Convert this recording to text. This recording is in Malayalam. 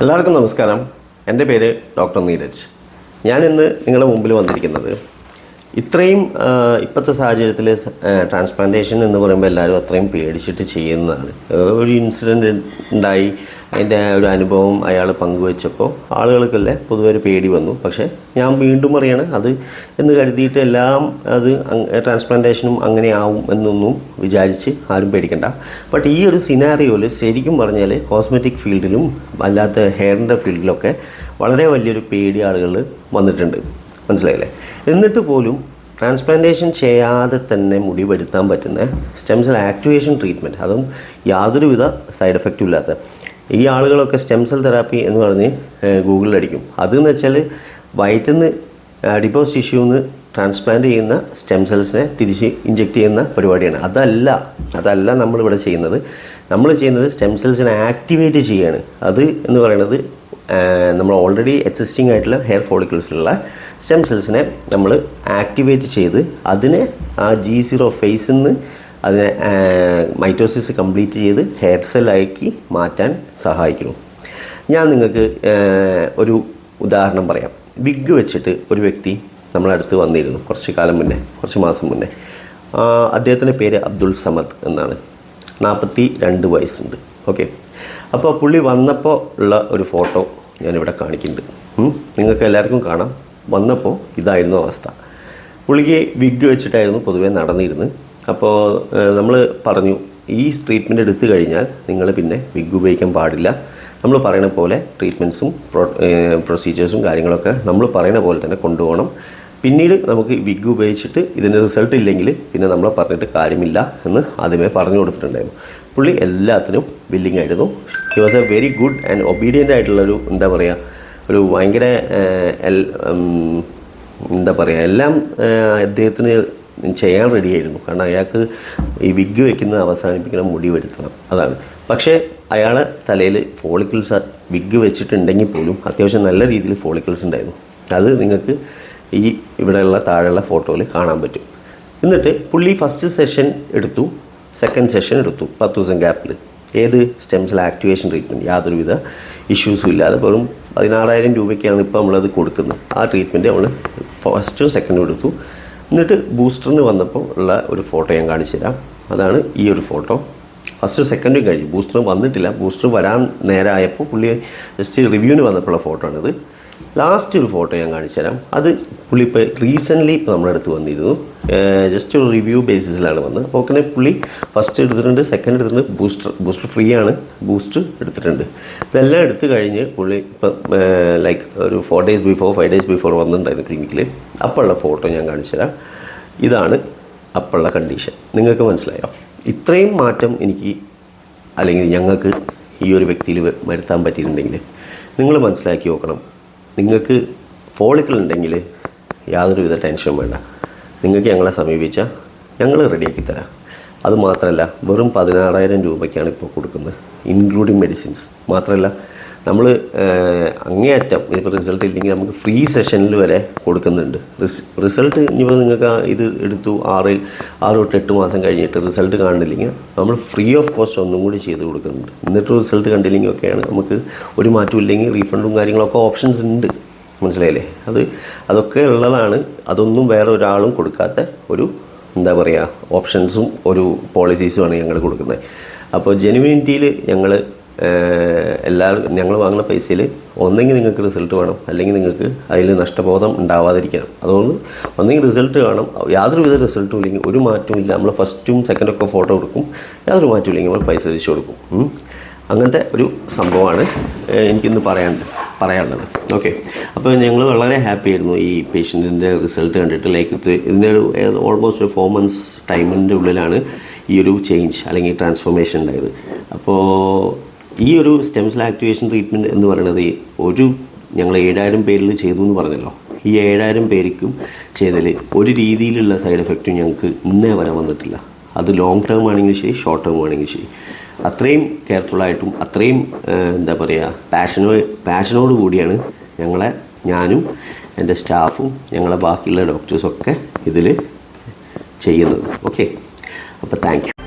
എല്ലാവർക്കും നമസ്കാരം. എൻ്റെ പേര് ഡോക്ടർ നീരജ്. ഞാനിന്ന് നിങ്ങളുടെ മുമ്പിൽ വന്നിരിക്കുന്നത് ഇത്രയും ഇപ്പോഴത്തെ സാഹചര്യത്തിൽ ട്രാൻസ്പ്ലാന്റേഷൻ എന്ന് പറയുമ്പോൾ എല്ലാവരും അത്രയും പേടിച്ചിട്ട് ചെയ്യുന്നതാണ്. ഒരു ഇൻസിഡൻറ്റ് ഉണ്ടായി, അതിൻ്റെ ഒരു അനുഭവം അയാൾ പങ്കുവെച്ചപ്പോൾ ആളുകൾക്കല്ലേ പൊതുവെ ഒരു പേടി വന്നു. പക്ഷേ ഞാൻ വീണ്ടും പറയാണ്, അത് എന്ന് കരുതിയിട്ട് എല്ലാം അത് ട്രാൻസ്പ്ലാന്റേഷനും അങ്ങനെ ആവും എന്നൊന്നും വിചാരിച്ച് ആരും പേടിക്കണ്ട. ബട്ട് ഈ ഒരു സിനാറിയോയിൽ ശരിക്കും പറഞ്ഞാൽ കോസ്മെറ്റിക് ഫീൽഡിലും അല്ലാത്ത ഹെയറിൻ്റെ ഫീൽഡിലൊക്കെ വളരെ വലിയൊരു പേടി ആളുകൾ വന്നിട്ടുണ്ട്. മനസ്സിലായില്ലേ? എന്നിട്ട് പോലും ട്രാൻസ്പ്ലാന്റേഷൻ ചെയ്യാതെ തന്നെ മുടി വരുത്താൻ പറ്റുന്ന സ്റ്റെം സെൽ ആക്ടിവേഷൻ ട്രീറ്റ്മെൻറ്റ്, അതും യാതൊരുവിധ സൈഡ് എഫക്റ്റും ഇല്ലാത്ത ഈ ആളുകളൊക്കെ സ്റ്റെം സെൽ തെറാപ്പി എന്ന് പറഞ്ഞ് ഗൂഗിളിലടിക്കും. അതെന്ന് വെച്ചാൽ വയറ്റിൽ നിന്ന് അഡിപ്പോസ് ടിഷ്യൂന്ന് ട്രാൻസ്പ്ലാന്റ് ചെയ്യുന്ന സ്റ്റെം സെൽസിനെ തിരിച്ച് ഇഞ്ചെക്റ്റ് ചെയ്യുന്ന പരിപാടിയാണ്. അതല്ല നമ്മളിവിടെ ചെയ്യുന്നത്. നമ്മൾ ചെയ്യുന്നത് സ്റ്റെം സെൽസിനെ ആക്ടിവേറ്റ് ചെയ്യുകയാണ്. അത് എന്ന് പറയുന്നത് നമ്മൾ ഓൾറെഡി എക്സിസ്റ്റിംഗ് ആയിട്ടുള്ള ഹെയർ ഫോളിക്കിൾസിലുള്ള സ്റ്റെം സെൽസിനെ നമ്മൾ ആക്ടിവേറ്റ് ചെയ്ത് അതിനെ ആ G0 ഫേസിൽ നിന്ന് അതിനെ മൈറ്റോസിസ് കംപ്ലീറ്റ് ചെയ്ത് ഹെയർ സെല്ലാക്കി മാറ്റാൻ സഹായിക്കുന്നു. ഞാൻ നിങ്ങൾക്ക് ഒരു ഉദാഹരണം പറയാം. വിഗ് വെച്ചിട്ട് ഒരു വ്യക്തി നമ്മളടുത്ത് വന്നിരുന്നു കുറച്ച് മാസം മുന്നേ. അദ്ദേഹത്തിൻ്റെ പേര് അബ്ദുൾ സമദ് എന്നാണ്. 42 വയസ്സുണ്ട്. ഓക്കെ. അപ്പോൾ പുള്ളി വന്നപ്പോൾ ഉള്ള ഒരു ഫോട്ടോ ഞാനിവിടെ കാണിക്കുന്നുണ്ട്. നിങ്ങൾക്ക് എല്ലാവർക്കും കാണാം. വന്നപ്പോൾ ഇതായിരുന്നു അവസ്ഥ. പുള്ളിക്ക് വിഗ് വെച്ചിട്ടായിരുന്നു പൊതുവേ നടന്നിരുന്നത്. അപ്പോൾ നമ്മൾ പറഞ്ഞു, ഈ ട്രീറ്റ്മെൻറ്റ് എടുത്തു കഴിഞ്ഞാൽ നിങ്ങൾ പിന്നെ വിഗ് ഉപയോഗിക്കാൻ പാടില്ല. നമ്മൾ പറയുന്ന പോലെ ട്രീറ്റ്മെൻറ്റ്സും പ്രൊസീജിയേഴ്സും കാര്യങ്ങളൊക്കെ നമ്മൾ പറയുന്ന പോലെ തന്നെ കൊണ്ടുപോകണം. പിന്നീട് നമുക്ക് വിഗ് ഉപയോഗിച്ചിട്ട് ഇതിൻ്റെ റിസൾട്ട് ഇല്ലെങ്കിൽ പിന്നെ നമ്മളെ പറഞ്ഞിട്ട് കാര്യമില്ല എന്ന് ആദ്യമേ പറഞ്ഞു കൊടുത്തിട്ടുണ്ടായിരുന്നു. പുള്ളി എല്ലാത്തിനും വില്ലിങ് ആയിരുന്നു. He was A very good and obedient ആയിട്ടുള്ളൊരു ഒരു ഭയങ്കര എല്ലാം അദ്ദേഹത്തിന് ചെയ്യാൻ റെഡിയായിരുന്നു. കാരണം അയാൾക്ക് ഈ വിഗ് വെക്കുന്നത് അവസാനിപ്പിക്കണം, മുടി വരുത്തണം, അതാണ്. പക്ഷേ അയാളെ തലയിൽ ഫോളിക്കിൾസ് വിഗ് വെച്ചിട്ടുണ്ടെങ്കിൽ പോലും അത്യാവശ്യം നല്ല രീതിയിൽ ഫോളിക്കിൾസ് ഉണ്ടായിരുന്നു. അത് നിങ്ങൾക്ക് ഈ ഇവിടെയുള്ള താഴെയുള്ള ഫോട്ടോയിൽ കാണാൻ പറ്റും. എന്നിട്ട് പുള്ളി ഫസ്റ്റ് സെഷൻ എടുത്തു, സെക്കൻഡ് സെഷൻ എടുത്തു 10 ദിവസം ഗ്യാപ്പിൽ. ഏത് സ്റ്റെം സെൽ ആക്ടിവേഷൻ ട്രീറ്റ്മെൻറ്റ്, യാതൊരുവിധ ഇഷ്യൂസും ഇല്ലാതെ വെറും 16,000 രൂപയ്ക്കാണ് ഇപ്പോൾ നമ്മളത് കൊടുക്കുന്നത്. ആ ട്രീറ്റ്മെൻറ്റ് നമ്മൾ ഫസ്റ്റും സെക്കൻഡും എടുത്തു. എന്നിട്ട് ബൂസ്റ്ററിന് വന്നപ്പോൾ ഉള്ള ഒരു ഫോട്ടോ ഞാൻ കാണിച്ചു തരാം. അതാണ് ഈ ഒരു ഫോട്ടോ. ഫസ്റ്റ് സെക്കൻഡും കഴിഞ്ഞു, ബൂസ്റ്റർ വന്നിട്ടില്ല. ബൂസ്റ്റർ വരാൻ നേരമായപ്പോൾ പുള്ളി ജസ്റ്റ് റിവ്യൂവിന് വന്നപ്പോഴുള്ള ഫോട്ടോ ആണിത്. ലാസ്റ്റ് ഒരു ഫോട്ടോ ഞാൻ കാണിച്ചു തരാം. അത് പുള്ളി ഇപ്പോൾ റീസെൻ്റ്ലി ഇപ്പോൾ നമ്മുടെ അടുത്ത് വന്നിരുന്നു. ജസ്റ്റ് ഒരു റിവ്യൂ ബേസിസിലാണ് വന്നത്. അപ്പോൾ അങ്ങനെ പുള്ളി ഫസ്റ്റ് എടുത്തിട്ടുണ്ട്, സെക്കൻഡ് എടുത്തിട്ടുണ്ട്, ബൂസ്റ്റർ ഫ്രീ ആണ്, ബൂസ്റ്റർ എടുത്തിട്ടുണ്ട്. ഇതെല്ലാം എടുത്തു കഴിഞ്ഞ് പുള്ളി ഇപ്പം ലൈക്ക് ഒരു 5 days ബിഫോർ വന്നിട്ടുണ്ടായിരുന്നു ക്ലിനിക്കിൽ. അപ്പോഴുള്ള ഫോട്ടോ ഞാൻ കാണിച്ചു തരാം. ഇതാണ് അപ്പോഴുള്ള കണ്ടീഷൻ. നിങ്ങൾക്ക് മനസ്സിലായോ? ഇത്രയും മാറ്റം എനിക്ക് അല്ലെങ്കിൽ ഞങ്ങൾക്ക് ഈ ഒരു വ്യക്തിയിൽ വരുത്താൻ പറ്റിയിട്ടുണ്ടെങ്കിൽ നിങ്ങൾ മനസ്സിലാക്കി നോക്കണം. നിങ്ങൾക്ക് ഫോളിക്കിൾ ഉണ്ടെങ്കിൽ യാതൊരുവിധ ടെൻഷനും വേണ്ട. നിങ്ങൾക്ക് ഞങ്ങളെ സമീപിച്ചാൽ ഞങ്ങൾ റെഡിയാക്കി തരാം. അതുമാത്രമല്ല, വെറും 16,000 രൂപയ്ക്കാണ് ഇപ്പോൾ കൊടുക്കുന്നത്, ഇൻക്ലൂഡിങ് മെഡിസിൻസ്. മാത്രമല്ല നമ്മൾ അങ്ങേയറ്റം ഇതിപ്പോൾ റിസൾട്ട് ഇല്ലെങ്കിൽ നമുക്ക് ഫ്രീ സെഷനിൽ വരെ കൊടുക്കുന്നുണ്ട്. റിസൾട്ട് ഇനിയിപ്പോൾ നിങ്ങൾക്ക് ഇത് എടുത്തു 6 തൊട്ട് 8 മാസം കഴിഞ്ഞിട്ട് റിസൾട്ട് കാണില്ലെങ്കിൽ നമ്മൾ ഫ്രീ ഓഫ് കോസ്റ്റ് ഒന്നും കൂടി ചെയ്ത് കൊടുക്കുന്നുണ്ട്. എന്നിട്ട് റിസൾട്ട് കണ്ടില്ലെങ്കിൽ ഒക്കെയാണ് നമുക്ക് ഒരു മാറ്റം ഇല്ലെങ്കിൽ റീഫണ്ടും കാര്യങ്ങളൊക്കെ ഓപ്ഷൻസ് ഉണ്ട്. മനസ്സിലായില്ലേ? അതൊക്കെ ഉള്ളതാണ്. അതൊന്നും വേറെ ഒരാളും കൊടുക്കാത്ത ഒരു ഓപ്ഷൻസും ഒരു പോളിസീസുമാണ് ഞങ്ങൾ കൊടുക്കുന്നത്. അപ്പോൾ ജെനുവിനിറ്റിയിൽ ഞങ്ങൾ വാങ്ങുന്ന പൈസയിൽ ഒന്നെങ്കിൽ നിങ്ങൾക്ക് റിസൾട്ട് വേണം, അല്ലെങ്കിൽ നിങ്ങൾക്ക് അതിൽ നഷ്ടബോധം ഉണ്ടാവാതിരിക്കണം. അതുകൊണ്ട് ഒന്നെങ്കിൽ റിസൾട്ട് വേണം. യാതൊരുവിധ റിസൾട്ടും ഇല്ലെങ്കിൽ ഒരു മാറ്റവും ഇല്ല, നമ്മൾ ഫസ്റ്റും സെക്കൻഡൊക്കെ ഫോട്ടോ എടുക്കും, യാതൊരു മാറ്റവും ഇല്ലെങ്കിൽ നമ്മൾ പൈസ തിരിച്ചു കൊടുക്കും. അങ്ങനത്തെ ഒരു സംഭവമാണ് എനിക്കിന്ന് പറയാനുള്ളത്. ഓക്കെ. അപ്പോൾ ഞങ്ങൾ വളരെ ഹാപ്പി ആയിരുന്നു ഈ പേഷ്യൻറ്റിൻ്റെ റിസൾട്ട് കണ്ടിട്ട്. ഇതിൻ്റെ ഓൾമോസ്റ്റ് ഒരു 4 months ടൈമിൻ്റെ ഉള്ളിലാണ് ഈ ഒരു ചേഞ്ച് അല്ലെങ്കിൽ ട്രാൻസ്ഫോർമേഷൻ ഉണ്ടായത്. അപ്പോൾ ഈ ഒരു സ്റ്റെം സെൽ ആക്ടിവേഷൻ ട്രീറ്റ്മെൻറ്റ് എന്ന് പറയുന്നത് ഞങ്ങൾ 7,000 പേരിൽ ചെയ്തു എന്ന് പറഞ്ഞല്ലോ. ഈ 7,000 പേർക്കും ചെയ്തതിൽ ഒരു രീതിയിലുള്ള സൈഡ് എഫക്റ്റും ഞങ്ങൾക്ക് ഇന്നേ വരെ വന്നിട്ടില്ല. അത് ലോങ് ടേം ആണെങ്കിലും ശരി, ഷോർട്ട് ടേം ആണെങ്കിലും ശരി. അത്രയും കെയർഫുള്ളായിട്ടും അത്രയും പാഷനോട് കൂടിയാണ് ഞാനും എൻ്റെ സ്റ്റാഫും ഞങ്ങളെ ബാക്കിയുള്ള ഡോക്ടേഴ്സൊക്കെ ഇതിൽ ചെയ്യുന്നത്. ഓക്കെ. അപ്പോൾ താങ്ക് യു.